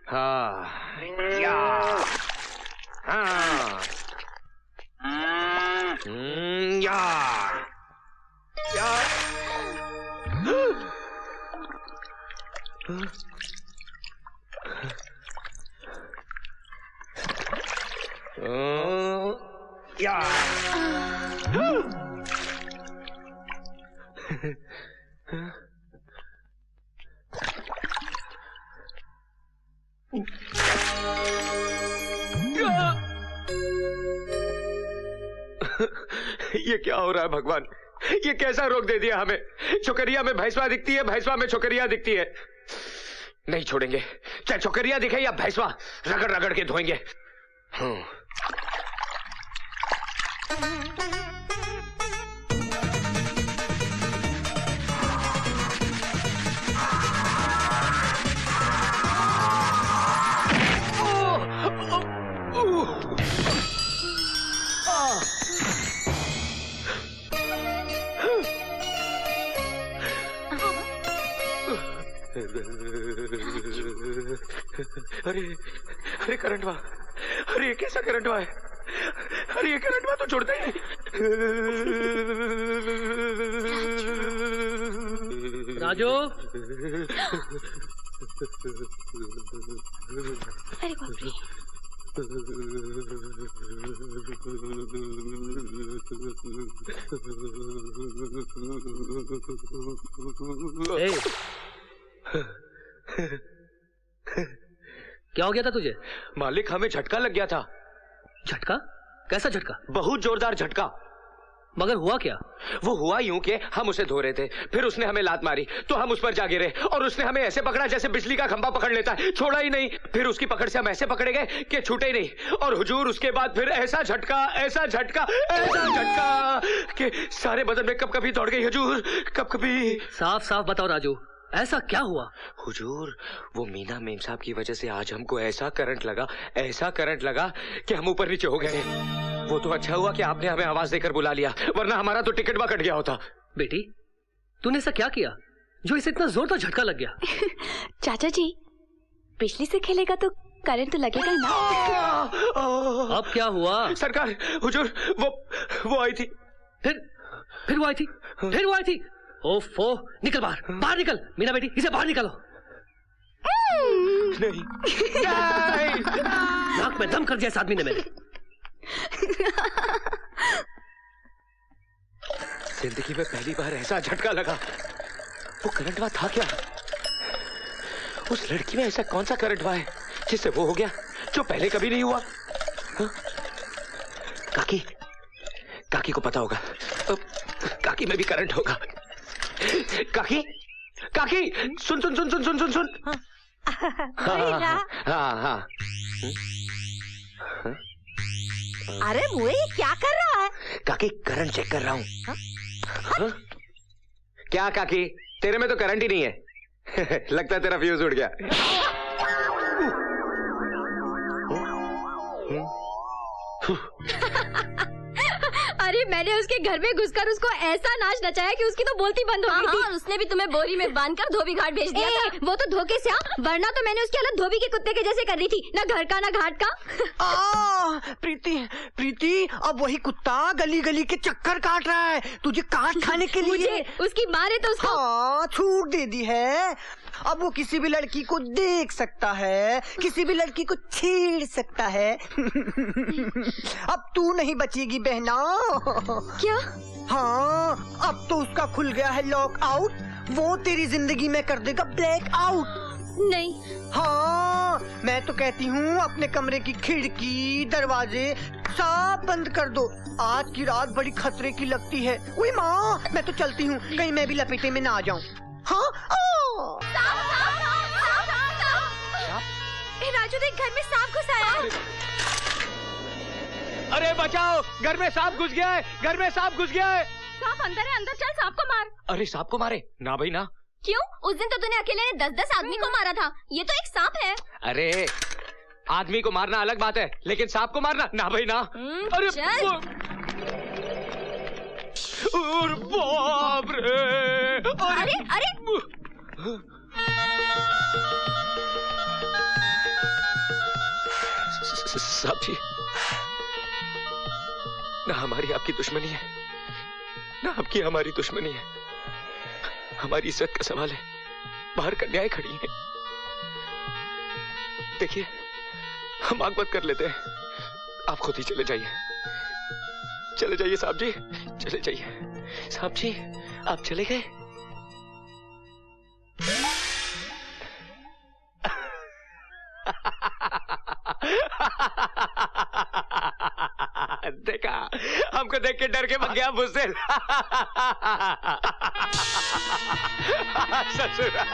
हाँ या हाँ या या या ये क्या हो रहा है भगवान? ये कैसा रोग दे दिया हमें? छोकरिया में भैंसवा दिखती है, भैंसवा में छोकरिया दिखती है। नहीं छोड़ेंगे, चाहे छोकरिया दिखे या भैंसवा, रगड़ रगड़ के धोएंगे। अरे अरे करंटवा, अरे कैसा करंटवा है? अरे ये करंटवा तो छोड़ता ही नहीं। राजू, अरे बाप रे। क्या हो गया था तुझे? मालिक, हमें झटका लग गया था। झटका? कैसा झटका? बहुत जोरदार झटका। मगर हुआ क्या? वो हुआ यूं कि हम उसे धो रहे थे, फिर उसने हमें लात मारी तो हम उस पर जा गिरे और उसने हमें ऐसे पकड़ा जैसे बिजली का खंभा पकड़ लेता है, छोड़ा ही नहीं। फिर उसकी पकड़ से हम ऐसे पकड़े गए कि छूटे ही नहीं। और हुजूर उसके बाद फिर ऐसा झटका, ऐसा झटका, ऐसा झटका कि सारे बदन में कब कभी दौड़ गई हुजूर, कब कभी। साफ साफ बताओ राजू, ऐसा क्या हुआ? हुजूर, वो मीना मेम साहब की वजह से आज हमको ऐसा करंट लगा, ऐसा करंट लगा कि हम ऊपर नीचे हो गए। वो तो अच्छा हुआ कि आपने हमें आवाज देकर बुला लिया, वरना हमारा तो टिकट कट गया होता। बेटी, तूने ऐसा क्या किया जो इसे इतना जोरदार झटका लग गया? चाचा जी, बिजली से खेलेगा तो करंट तो लगेगा ही ना। अब क्या हुआ? सरकार, हुजूर, वो आई थी। फिर वो आई थी? फिर वो आई थी? ओफो, निकल बाहर, बाहर निकल। मीना बेटी, इसे बाहर निकालो। नहीं। नाक में दम कर दिया इस आदमी ने मेरे। जिंदगी में पहली बार ऐसा झटका लगा। वो करंटवा था क्या? उस लड़की में ऐसा कौन सा करंटवा है जिससे वो हो गया जो पहले कभी नहीं हुआ? हा? काकी, काकी को पता होगा। काकी में भी करंट होगा। काकी, काकी, सुन सुन सुन सुन सुन सुन सुन। हाँ। अरे मुए, क्या कर रहा है? काकी, करंट चेक कर रहा हूँ। क्या काकी, तेरे में तो करंट ही नहीं है। लगता है तेरा फ्यूज उड़ गया। अरे मैंने उसके घर में घुसकर उसको ऐसा नाच नचाया कि उसकी तो बोलती बंद हो गई थी। और उसने भी तुम्हें बोरी में बांधकर धोबी घाट भेज दिया था। वो तो धोखे से, वरना तो मैंने उसकी हालत धोबी के कुत्ते के जैसे कर दी थी, ना घर का ना घाट का। प्रीति, अब वही कुत्ता गली गली के चक्कर काट रहा है तुझे काट खाने के लिए। मुझे उसकी माँ ने तो उसको छूट दे दी है। अब वो किसी भी लड़की को देख सकता है, किसी भी लड़की को छेड़ सकता है। अब तू नहीं बचेगी बहना। क्या? हाँ, अब तो उसका खुल गया है लॉक आउट। वो तेरी जिंदगी में कर देगा ब्लैक आउट। नहीं। हाँ, मैं तो कहती हूँ अपने कमरे की खिड़की दरवाजे सब बंद कर दो। आज की रात बड़ी खतरे की लगती है। उई माँ, मैं तो चलती हूँ, कहीं मैं भी लपेटे में ना आ जाऊँ। हाँ, राजू देख, घर में सांप घुसा है। अरे बचाओ, घर में सांप घुस गया है, घर में सांप घुस गया है। सांप अंदर है, अंदर चल, सांप को मार। अरे सांप को मारे? ना भाई ना। क्यों? उस दिन तो तूने अकेले ने 10-10 आदमी को मारा था। ये तो एक सांप है। अरे आदमी को मारना अलग बात है, लेकिन सांप को मारना ना भाई ना। अरे बाप रे। अरे साहब जी, ना हमारी आपकी दुश्मनी है, ना आपकी हमारी दुश्मनी है। हमारी इज्जत का सवाल है, बाहर कन्याएं खड़ी हैं। देखिए, हम आग बंद कर लेते हैं, आप खुद ही चले जाइए। चले जाइए साहब जी, चले जाइए। साहब जी, आप चले गए? देखा, हमको देख के डर के भाग गया बुज़दिल। ससुरा।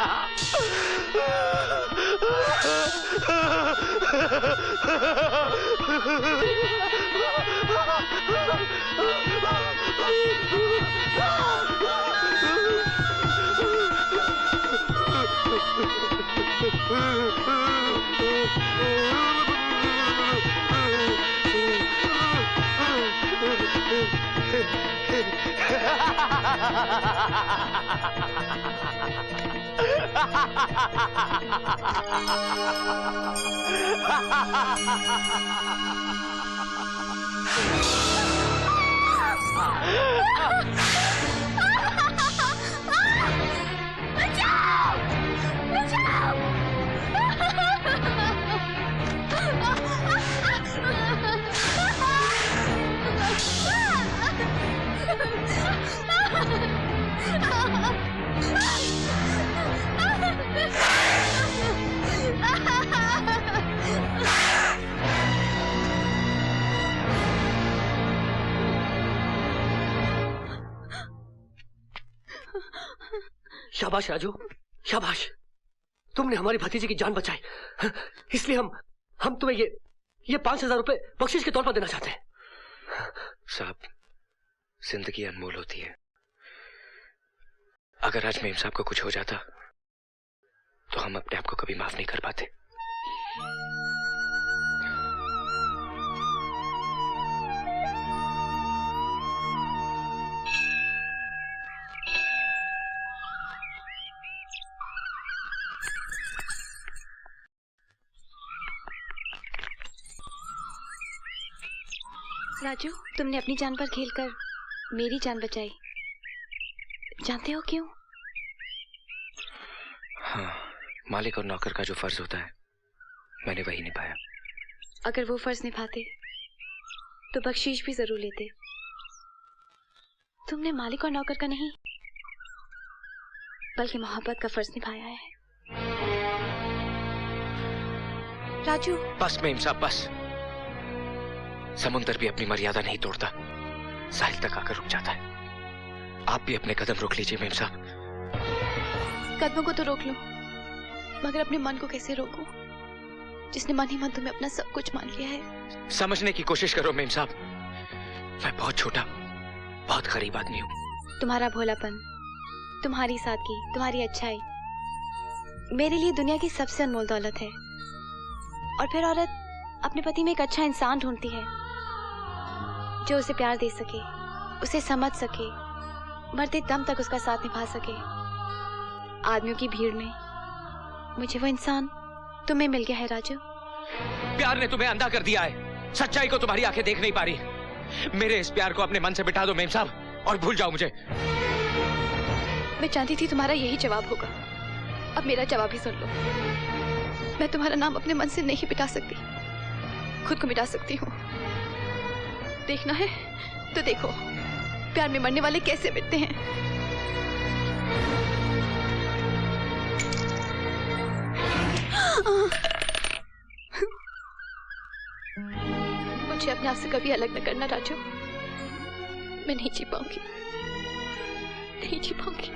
शाबाश राजू, शाबाश। तुमने हमारी भतीजी की जान बचाई, इसलिए हम तुम्हें ये 5,000 रुपए बख्शिश के तौर पर देना चाहते हैं। साहब, जिंदगी अनमोल होती है। अगर आज मेम साहब को कुछ हो जाता तो हम अपने आप को कभी माफ नहीं कर पाते। राजू, तुमने अपनी जान पर खेलकर मेरी जान बचाई। जानते हो क्यों? हाँ, मालिक और नौकर का जो फर्ज होता है, मैंने वही निभाया। अगर वो फर्ज निभाते तो बख्शीश भी जरूर लेते। तुमने मालिक और नौकर का नहीं, बल्कि मोहब्बत का फर्ज निभाया है। राजू, बस मेम साहब, बस। समुंदर भी अपनी मर्यादा नहीं तोड़ता, साहिल तक आकर रुक जाता है। आप भी अपने कदम रोक लीजिए मेम साहब। कदमों को तो रोक लूं, मगर अपने मन को कैसे रोकूं, जिसने मन ही मन तुम्हें अपना सब कुछ मान लिया है। समझने की कोशिश करो मेम साहब, मैं बहुत छोटा, बहुत गरीब आदमी हूँ। तुम्हारा भोलापन, तुम्हारी सादगी, तुम्हारी अच्छाई मेरे लिए दुनिया की सबसे अनमोल दौलत है। और फिर औरत अपने पति में एक अच्छा इंसान ढूंढती है जो उसे प्यार दे सके, उसे समझ सके, मरते दम तक उसका साथ निभा सके। आदमियों की भीड़ में मुझे वो इंसान तुम्हें मिल गया है राजू। प्यार ने तुम्हें अंधा कर दिया है, सच्चाई को तुम्हारी आंखें देख नहीं पा रही। मेरे इस प्यार को अपने मन से बिठा दो मेम साहब, और भूल जाओ मुझे। मैं जानती थी तुम्हारा यही जवाब होगा। अब मेरा जवाब ही सुन लो। मैं तुम्हारा नाम अपने मन से नहीं मिटा सकती, खुद को मिटा सकती हूँ। देखना है तो देखो, प्यार में मरने वाले कैसे मिटते हैं। मुझे अपने आप से कभी अलग न करना राजू। मैं नहीं जी पाऊंगी, नहीं जी पाऊंगी।